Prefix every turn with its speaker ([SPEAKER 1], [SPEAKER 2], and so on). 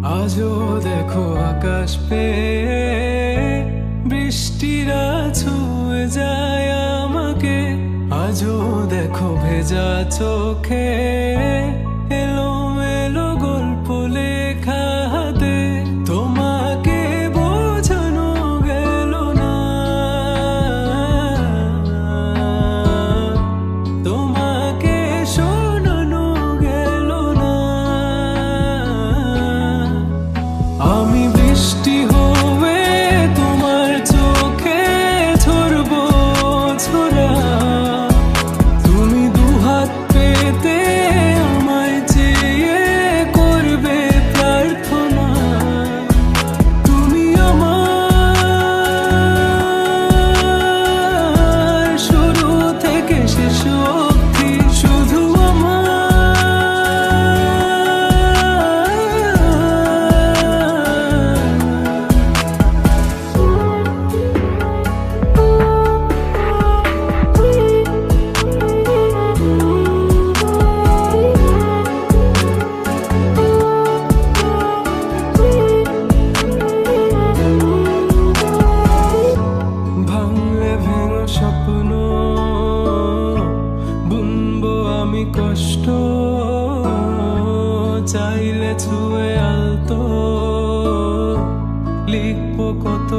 [SPEAKER 1] আজও দেখো আকাশ পেয়ে বৃষ্টিরা ছুঁয়ে যায় আমাকে। আজও দেখো ভেজা চোখে এলোমেলো গল্প লেখা হাতে। তোমাকে বোঝানো গেল না, তোমাকে শোনানো গেল না। আমি বৃষ্টি হয়ে তোমার চোখে ঝরবো ঝরা। তুমি দুহাত পেতে আমায় চেয়ে করবে প্রার্থনা। তুমি আমার শুরু থেকে শেষ অবধি, শুধু ভাঙলে ভেঙো স্বপ্ন বুনবো আমি কষ্ট। চাইলে ছুঁয়ে আলতো লিখবো কত